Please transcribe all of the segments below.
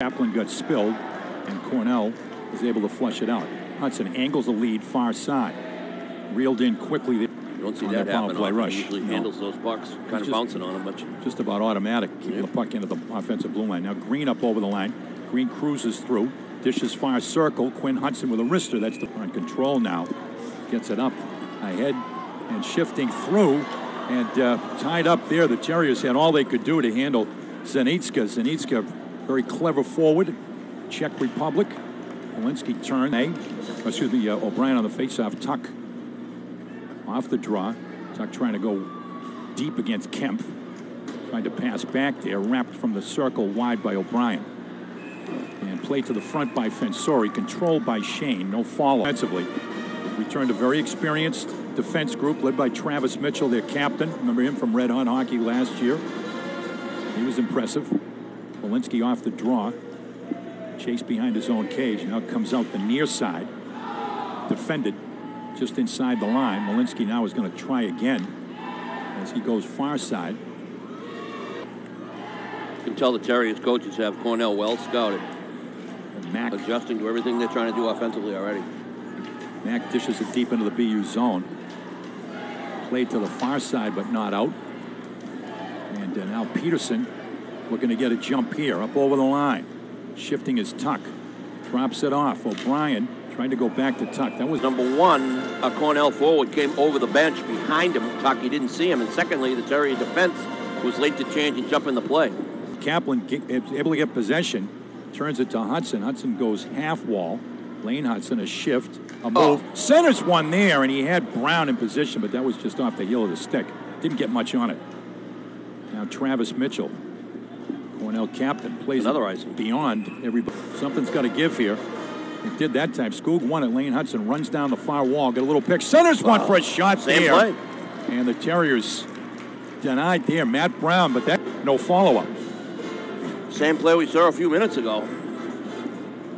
Kaplan got spilled, and Cornell is able to flush it out. Hutson angles the lead far side. Reeled in quickly. You don't see that happen often. Rush. He usually handles those pucks, kind of bouncing on them. But just about automatic, keeping the puck into the offensive blue line. Now Green up over the line. Green cruises through, dishes far circle. Quinn Hutson with a wrister. That's the front control now. Gets it up ahead and shifting through. And tied up there, the Terriers had all they could do to handle Zenitska. Zenitska, very clever forward. Czech Republic. Walensky turn. O'Brien on the faceoff. Tuck off the draw. Tuck trying to go deep against Kempf. Trying to pass back there. Wrapped from the circle wide by O'Brien. And played to the front by Fensori. Controlled by Shane. No follow. Offensively. Returned a very experienced defense group led by Travis Mitchell, their captain. Remember him from Red Hot Hockey last year. He was impressive. Walensky off the draw. Chase behind his own cage. Now comes out the near side. Defended just inside the line. Walensky now is going to try again as he goes far side. You can tell the Terriers coaches have Cornell well scouted. And Mack adjusting to everything they're trying to do offensively already. Mack dishes it deep into the BU zone. Played to the far side, but not out. And now Peterson looking to get a jump here, up over the line. Shifting his Tuck. Drops it off. O'Brien trying to go back to Tuck. That was number one. A Cornell forward came over the bench behind him. Tuck, he didn't see him. And secondly, the Terrier defense was late to change and jump in the play. Kaplan able to get possession. Turns it to Hutson. Hutson goes half wall. Lane Hutson, a shift, a move. Centers one there, and he had Brown in position, but that was just off the heel of the stick. Didn't get much on it. Now Travis Mitchell, Cornell captain, plays another icing beyond everybody. Something's got to give here. It did that time. Skoog won it. Lane Hutson runs down the far wall, got a little pick. Centers one for a shot there. Play. And the Terriers denied there. Matt Brown, but that no follow-up. Same play we saw a few minutes ago.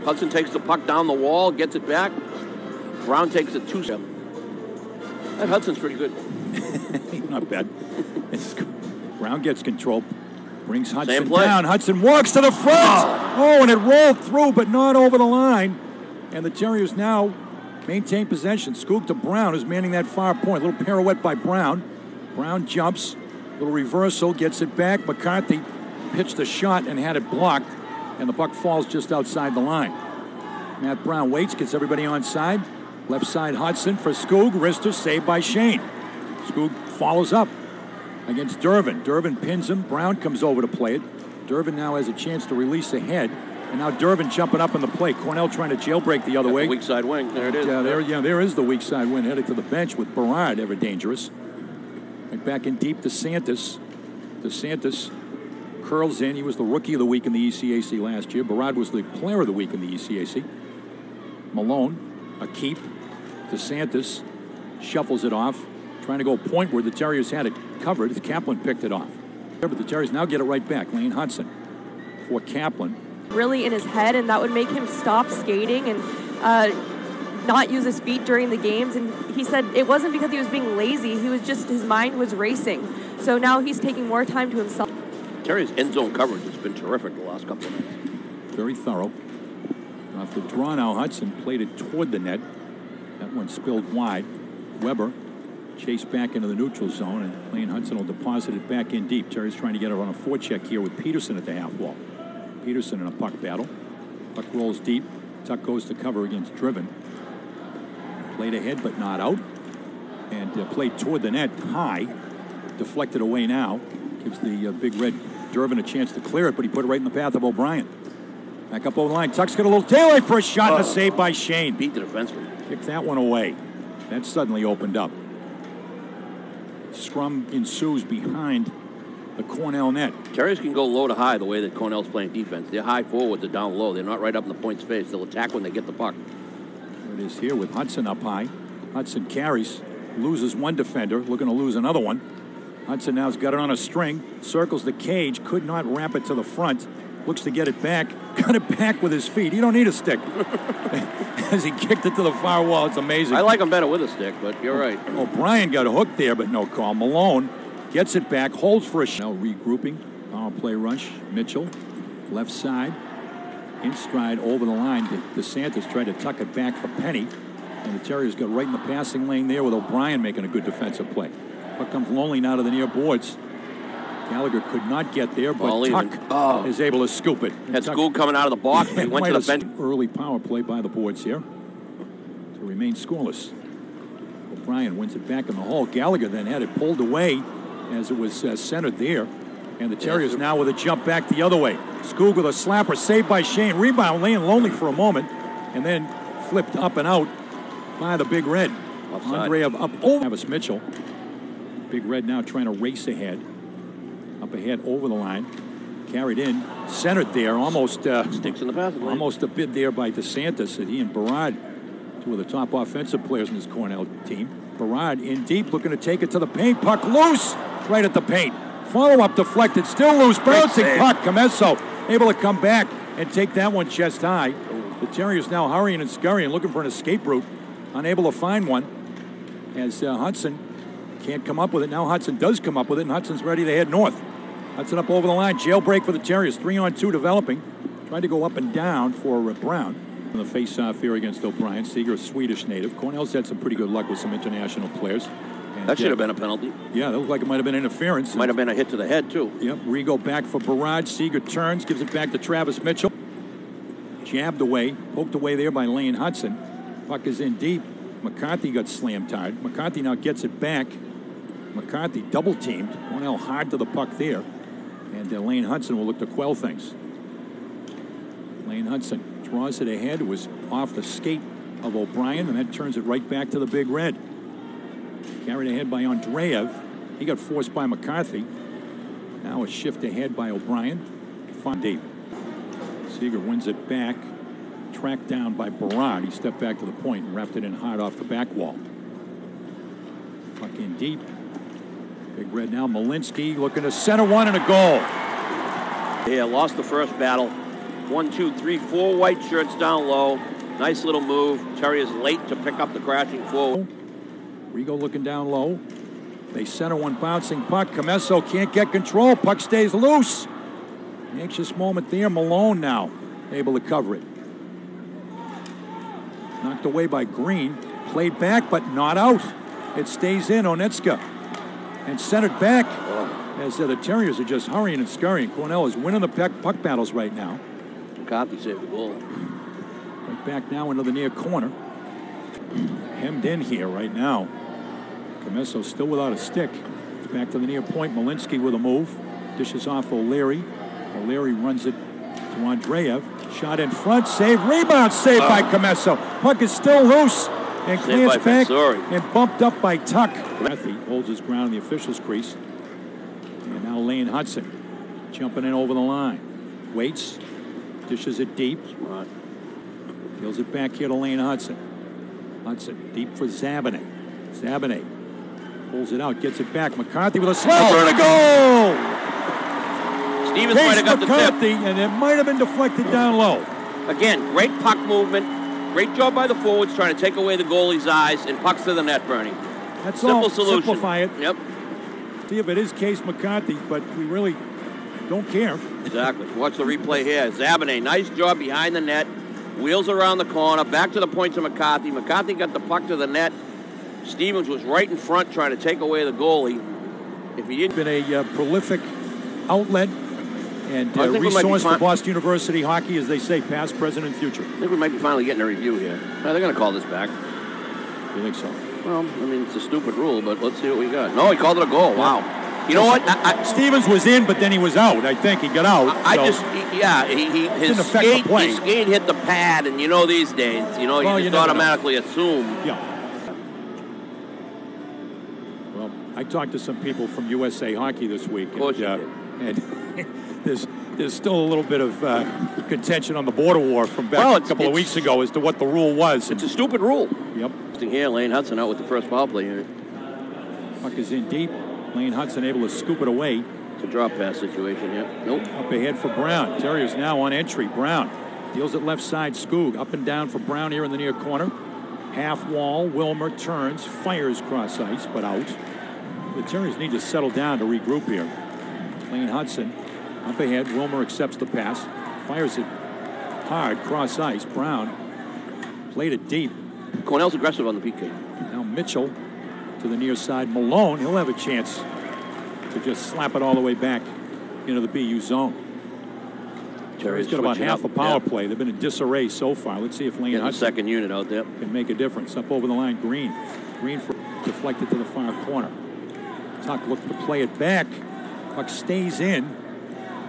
Hutson takes the puck down the wall, gets it back. Brown takes it two-step. That Hudson's pretty good. Not bad. Brown gets control. Brings Hutson down. Hutson walks to the front. And it rolled through, but not over the line. And the Terriers now maintain possession. Skoog to Brown, who's manning that far point. A little pirouette by Brown. Brown jumps. Little reversal, gets it back. McCarthy pitched the shot and had it blocked. And the puck falls just outside the line. Matt Brown waits, gets everybody on side. Left side Hutson for Skoog. Wrister saved by Shane. Skoog follows up against Durbin. Durbin pins him. Brown comes over to play it. Durbin now has a chance to release ahead. And now Durbin jumping up in the play. Cornell trying to jailbreak the other way. Weak side wing. There it is. There is the weak side wing headed to the bench with Berard, ever dangerous. Right back in deep to DeSantis. DeSantis curls in. He was the rookie of the week in the ECAC last year. Berard was the player of the week in the ECAC. Malone, a keep. DeSantis shuffles it off, trying to go point where the Terriers had it covered. Kaplan picked it off. But the Terriers now get it right back. Lane Hutson for Kaplan. Really in his head, and that would make him stop skating and not use his feet during the games. And he said it wasn't because he was being lazy. He was just, his mind was racing. So now he's taking more time to himself. Terriers' end zone coverage has been terrific the last couple of nights. Very thorough. Off the draw now, Hutson played it toward the net. That one spilled wide. Weber chased back into the neutral zone, and Lane Hutson will deposit it back in deep. Terriers trying to get it on a forecheck here with Peterson at the half wall. Peterson in a puck battle. Puck rolls deep. Tuck goes to cover against Driven. Played ahead, but not out. And played toward the net high. Deflected away now. Gives the big red Durbin a chance to clear it, but he put it right in the path of O'Brien. Back up over the line. Tuck's got a little tailway for a shot and a save by Shane. Beat the defenseman. Kicked that one away. That suddenly opened up. Scrum ensues behind the Cornell net. Terriers can go low to high the way that Cornell's playing defense. They're high forwards, they're down low. They're not right up in the point's face. They'll attack when they get the puck. There it is here with Hutson up high. Hutson carries, loses one defender, looking to lose another one. Hutson now's got it on a string, circles the cage, could not wrap it to the front. Looks to get it back, got it back with his feet. You don't need a stick. As he kicked it to the far wall, it's amazing. I like him better with a stick, but you're right. O'Brien got a hook there, but no call. Malone gets it back, holds for a shot. Now regrouping, power play rush. Mitchell, left side, in stride over the line. DeSantis tried to tuck it back for Penny. And the Terriers got right in the passing lane there with O'Brien making a good defensive play. Puck comes lonely now to the near boards. Gallagher could not get there, but Tuck is able to scoop it. Had School coming out of the box. He went to the bench. Early power play by the boards here to remain scoreless. O'Brien wins it back in the hole. Gallagher then had it pulled away as it was centered there. And the Terriers now with a jump back the other way. Skoog with a slapper, saved by Shane. Rebound laying lonely for a moment. And then flipped up and out by the Big Red. Andreev up over Travis Mitchell. Big Red now trying to race ahead. Up ahead over the line. Carried in. Centered there. Almost sticks in the passing lane. Almost a bid there by DeSantis. And he and Barad, two of the top offensive players in this Cornell team. Barad in deep, looking to take it to the paint. Puck loose. Right at the paint. Follow-up deflected. Still loose. Bouncing puck. Camesso able to come back and take that one chest high. The Terriers now hurrying and scurrying, looking for an escape route. Unable to find one as Hutson can't come up with it. Now Hutson does come up with it, and Hudson's ready to head north. Hutson up over the line. Jailbreak for the Terriers. 3-on-2 developing. Tried to go up and down for Brown. In the face-off here against O'Brien. Seeger, a Swedish native. Cornell's had some pretty good luck with some international players. And that should have been a penalty. Yeah, that looked like it might have been interference. Might have been a hit to the head, too. Yep, Rigo back for Barrage. Seeger turns, gives it back to Travis Mitchell. Jabbed away, poked away there by Lane Hutson. Puck is in deep. McCarthy got slammed hard. McCarthy now gets it back. McCarthy double-teamed. Cornell hard to the puck there. And Lane Hutson will look to quell things. Lane Hutson draws it ahead. It was off the skate of O'Brien, and that turns it right back to the Big Red. Carried ahead by Andreev. He got forced by McCarthy. Now a shift ahead by O'Brien. Fun deep. Seeger wins it back. Tracked down by Barad. He stepped back to the point and wrapped it in hard off the back wall. Puck in deep. Big Red now. Malinsky looking to center one and a goal. Yeah, lost the first battle. 1, 2, 3, 4 white shirts down low. Nice little move. Terriers late to pick up the crashing forward. Rigo looking down low. They center one bouncing puck. Camesso can't get control. Puck stays loose. Anxious moment there. Malone now able to cover it. Knocked away by Green. Played back, but not out. It stays in. Onetska. And centered back. As the Terriers are just hurrying and scurrying. Cornell is winning the puck battles right now. McCarthy saved the goal. Right back now into the near corner. Hemmed in here right now. Camesso still without a stick. It's back to the near point. Malinsky with a move. Dishes off O'Leary. O'Leary runs it to Andreev. Shot in front. Save. Rebound saved by Camesso. Puck is still loose. And clears back and bumped up by Tuck. Matthew holds his ground in the official's crease. And now Lane Hutson jumping in over the line. Waits. Dishes it deep. Smart. Deals it back here to Lane Hutson. Hutson deep for Zabanet. Zabanet pulls it out, gets it back. McCarthy with a slapper and a goal! Stevens might have got McCarthy, the tip. And it might have been deflected down low. Again, great puck movement. Great job by the forwards trying to take away the goalie's eyes and pucks to the net, Bernie. That's simple all. Solution. Simplify it. Yep. See if it is Case McCarthy, but we really don't care. Exactly. Watch the replay here. Zabanet, nice job behind the net. Wheels around the corner, back to the point to McCarthy. McCarthy got the puck to the net. Stevens was right in front trying to take away the goalie. If he didn't... Been a prolific outlet and resource for Boston University hockey, as they say, past, present, and future. I think we might be finally getting a review here. They're going to call this back. You think so? Well, I mean, it's a stupid rule, but let's see what we got. No, he called it a goal. Wow. You know what? Stevens was in, but then he was out. I think he got out. His skate hit the pad, and you know these days, you just automatically assume. Yeah. Well, I talked to some people from USA Hockey this week, and there's still a little bit of contention on the border war from back a couple of weeks ago as to what the rule was. It's a stupid rule. Yep. Here, Lane Hutson out with the first power play here. Puck is in deep. Lane Hutson able to scoop it away. It's a drop pass situation here. Nope. Up ahead for Brown. Terriers now on entry. Brown deals it left side. Skoog up and down for Brown here in the near corner. Half wall. Wilmer turns, fires cross ice, but out. The Terriers need to settle down to regroup here. Lane Hutson up ahead. Wilmer accepts the pass. Fires it. hard, cross ice. Brown played it deep. Cornell's aggressive on the PK. Now Mitchell to the near side. Malone, he'll have a chance to just slap it all the way back into the BU zone. Terry's got about half a power play. They've been in disarray so far. Let's see if Lane Hutson, second unit out there, can make a difference. Up over the line, Green. Green deflected to the far corner. Tuck looks to play it back. Puck stays in,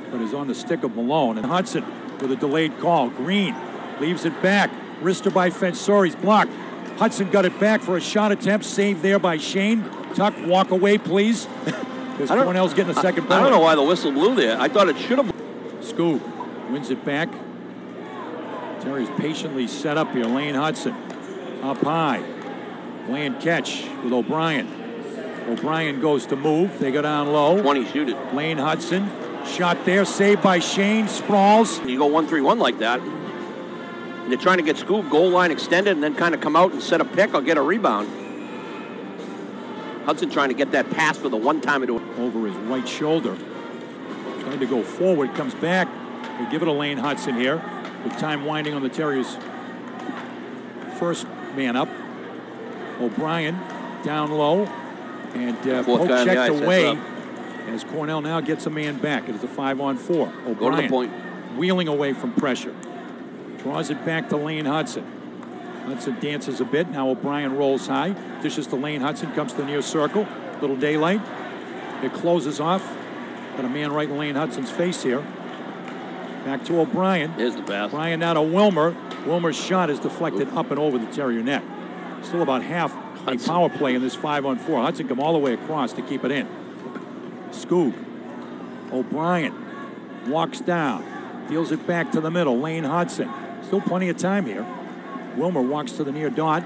but is on the stick of Malone. And Hutson with a delayed call. Green leaves it back. Wrister by Fensori's blocked. Hutson got it back for a shot attempt. Saved there by Shane. Tuck, walk away, please. Because Cornell's getting a second penalty. I don't know why the whistle blew there. I thought it should have. Scoop wins it back. Terry's patiently set up here. Lane Hutson up high. Playing catch with O'Brien. O'Brien goes to move. They go down low. 20 shoot it. Lane Hutson. Shot there. Saved by Shane. Sprawls. You go 1-3-1 like that. And they're trying to get Scoop goal line extended and then kind of come out and set a pick or get a rebound. Hudson trying to get that pass for the one time. Over his right shoulder. Trying to go forward. Comes back. They give it to Lane Hutson here. With time winding on the Terriers. First man up. O'Brien down low. And poke checked away as Cornell now gets a man back. It is a 5-on-4. O'Brien go to the point. Wheeling away from pressure. Draws it back to Lane Hutson. Hutson dances a bit. Now O'Brien rolls high. Dishes to Lane Hutson. Comes to the near circle. Little daylight. It closes off. Got a man right in Lane Hutson's face here. Back to O'Brien. Here's the pass. O'Brien now to Wilmer. Wilmer's shot is deflected up and over the Terrier net. Still about half a power play in this 5-on-4. Hutson come all the way across to keep it in. Scoop. O'Brien walks down. Deals it back to the middle. Lane Hutson. Still plenty of time here. Wilmer walks to the near dot.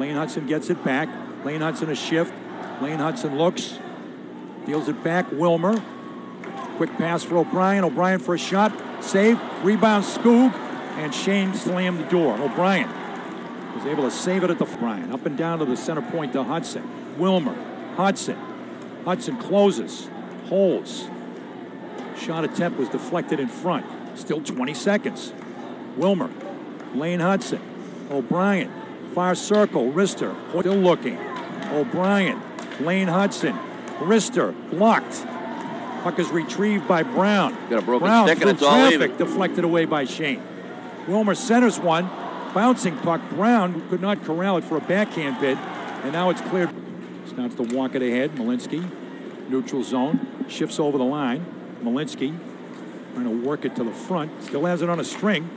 Lane Hutson gets it back. Lane Hutson a shift. Lane Hutson looks. Deals it back. Wilmer. Quick pass for O'Brien. O'Brien for a shot. Save. Rebound Skoog. And Shane slammed the door. O'Brien was able to save it at the O'Brien. Up and down to the center point to Hutson. Wilmer. Hutson. Hutson closes. Holds. Shot attempt was deflected in front. Still 20 seconds. Wilmer. Lane Hutson. O'Brien. Far circle. Wrister. Still looking. O'Brien. Lane Hutson. Wrister. Blocked. Puck is retrieved by Brown. Got a broken Brown stick and it's all traffic, even. deflected away by Shane. Wilmer centers one. Bouncing puck. Brown could not corral it for a backhand bid. And now it's cleared. Starts to walk it ahead. Malinsky. Neutral zone. Shifts over the line. Malinsky trying to work it to the front. Still has it on a string.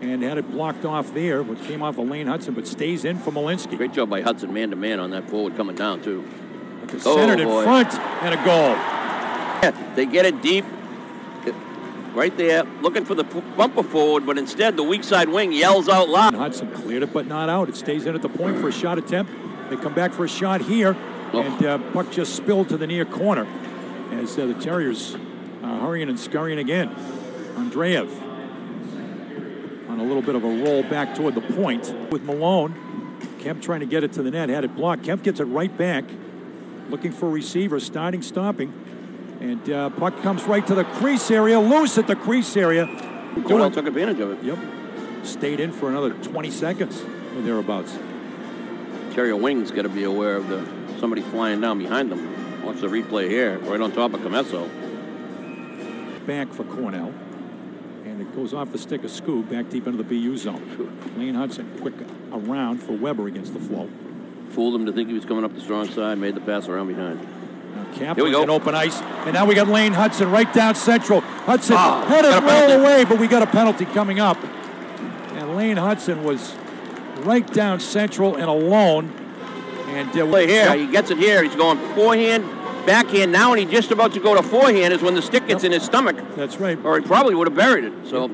And had it blocked off there, which came off of Lane Hutson, but stays in for Malinsky. Great job by Hudson, man-to-man on that forward coming down, too. Centered in front, and a goal. Yeah, they get it deep, right there, looking for the bumper forward, but instead the weak side wing yells out loud. Hudson cleared it, but not out. It stays in at the point for a shot attempt. They come back for a shot here, and puck just spilled to the near corner as the Terriers are hurrying and scurrying again. Andreev on a little bit of a roll back toward the point with Malone. Kemp trying to get it to the net, had it blocked. Kemp gets it right back, looking for a receiver, starting, stopping. And puck comes right to the crease area, loose at the crease area. Cornell took advantage of it. Yep. Stayed in for another 20 seconds or thereabouts. Terrier wing's got to be aware of somebody flying down behind them. Watch the replay here, right on top of Comesso. Back for Cornell. And it goes off the stick of Scoob back deep into the BU zone. Lane Hutson quick around for Weber against the flow. Fooled him to think he was coming up the strong side, made the pass around behind. Now Kaplan's in open ice, and now we got Lane Hutson right down central. Hutson had it roll away, but we got a penalty coming up. And Lane Hutson was right down central and alone. And play here, he gets it here. He's going forehand, backhand now, and he's just about to go to forehand is when the stick gets in his stomach. That's right. Or he probably would have buried it. So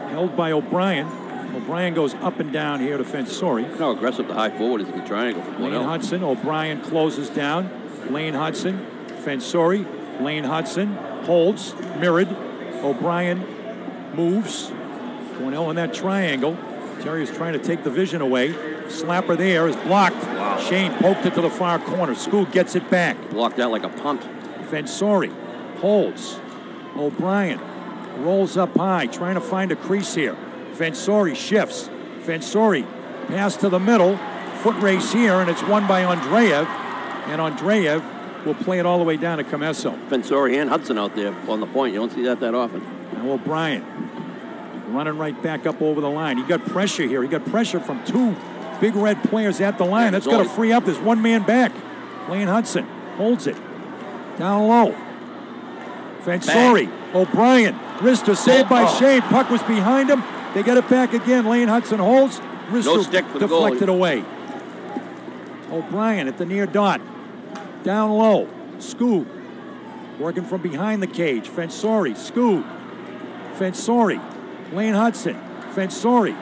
held by O'Brien. O'Brien goes up and down here to Fensori. Look how aggressive the high forward is in the triangle for Cornell. Lane Hutson. O'Brien closes down. Lane Hutson. Fensori. Lane Hutson holds. Mirrored. O'Brien moves. Cornell in that triangle. Terry is trying to take the vision away. Slapper there is blocked. Wow. Shane poked it to the far corner. Scoot gets it back. Blocked out like a punt. Fensori holds. O'Brien rolls up high, trying to find a crease here. Fensori shifts. Fensori pass to the middle. Foot race here, and it's won by Andreev. And Andreev will play it all the way down to Comesso. Fensori and Hutson out there on the point. You don't see that often. Now O'Brien running right back up over the line. He got pressure here. He got pressure from two big red players at the line. That's got to free up. There's one man back. Lane Hutson holds it. Down low. Fensori. O'Brien. Wrister saved by Shane. Puck was behind him. They get it back again. Lane Hutson holds. Wrister deflected away. O'Brien at the near dot. Down low. Scoop. Working from behind the cage. Fensori. Scoop. Fensori. Lane Hutson. Fensori.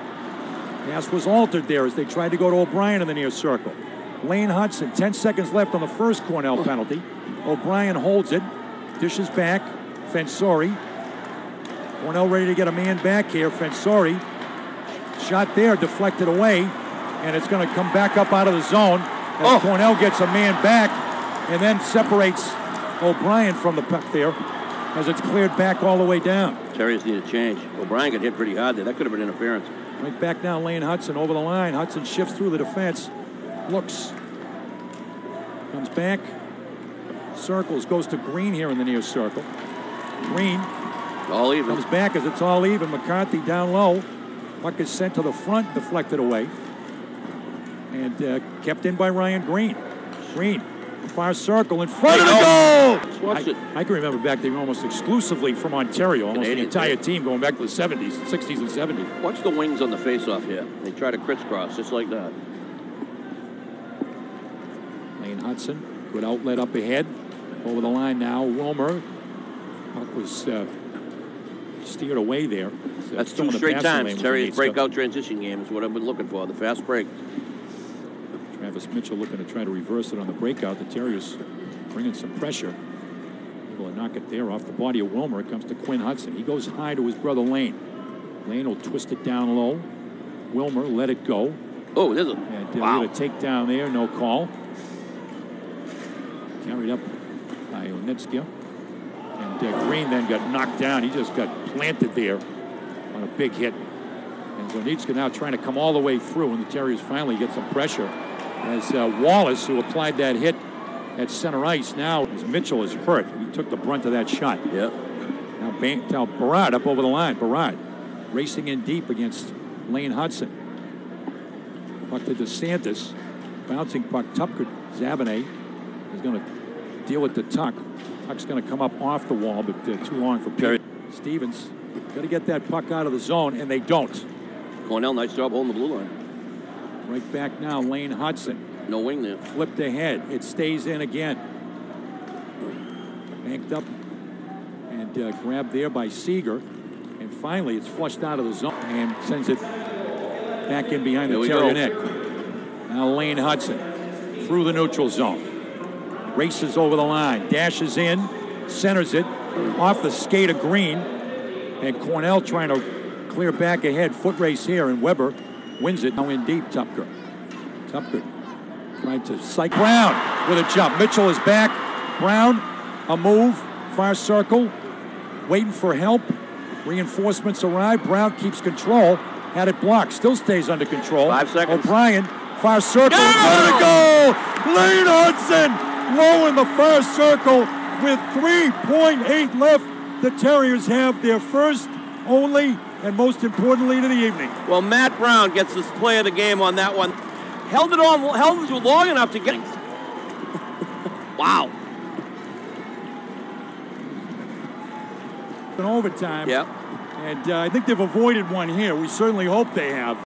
Pass was altered there as they tried to go to O'Brien in the near circle. Lane Hutson. 10 seconds left on the first Cornell penalty. O'Brien holds it. Dishes back. Fensori. Cornell ready to get a man back here. Fensori. Shot there. Deflected away. And it's going to come back up out of the zone. As Cornell gets a man back and then separates O'Brien from the puck there as it's cleared back all the way down. Terriers need a change. O'Brien got hit pretty hard there. That could have been interference. Right back now, Lane Hutson over the line. Hutson shifts through the defense. Looks. Comes back. Circles. Goes to Green here in the near circle. Green. All even. Comes back as it's all even. McCarthy down low. Puck is sent to the front. Deflected away. And kept in by Ryan Green. Green. Far circle in front of the goal! I can remember back there almost exclusively from Ontario, almost the entire team going back to the 70s, 60s and 70s. Watch the wings on the face-off here. They try to crisscross just like that. Lane Hutson, good outlet up ahead. Over the line now, Wilmer. Puck was steered away there. That's two straight times. Terry's breakout transition game is what I've been looking for, the fast break. Travis Mitchell looking to try to reverse it on the breakout. The Terriers bringing some pressure. Able to knock it there off the body of Wilmer. It comes to Quinn Hutson. He goes high to his brother Lane. Lane will twist it down low. Wilmer let it go. Oh, there's a wow. A takedown there, no call. Carried up by Onitska. And Green then got knocked down. He just got planted there on a big hit. And Zonitska now trying to come all the way through, and the Terriers finally get some pressure. As Wallace, who applied that hit at center ice, now as Mitchell is hurt. He took the brunt of that shot. Yep. Now Barrard up over the line. Barrard racing in deep against Lane Hutson. Puck to DeSantis. Bouncing puck. Tupker. Zabane is going to deal with the Tuck. Tuck's going to come up off the wall, but too long for Perry. Stevens got to get that puck out of the zone, and they don't. Cornell, nice job holding the blue line. Right back now, Lane Hutson. No wing there. Flipped ahead. It stays in again. Banked up and grabbed there by Seeger. And finally, it's flushed out of the zone and sends it back in behind the Terrier net. Now Lane Hutson through the neutral zone. Races over the line. Dashes in. Centers it. Off the skate of Green. And Cornell trying to clear back ahead. Foot race here, and Weber wins it. Now in deep, Tupker. Tupker trying to psych Brown with a jump. Mitchell is back. Brown, a move. Far circle. Waiting for help. Reinforcements arrive. Brown keeps control. Had it blocked. Still stays under control. 5 seconds. O'Brien, far circle. Got a goal! Lane Hutson low in the far circle with 3.8 left. The Terriers have their first, only, and most important lead of the evening. Well, Matt Brown gets this play of the game on that one. Held it long enough to get. Wow. In overtime. Yeah. And I think they've avoided one here. We certainly hope they have.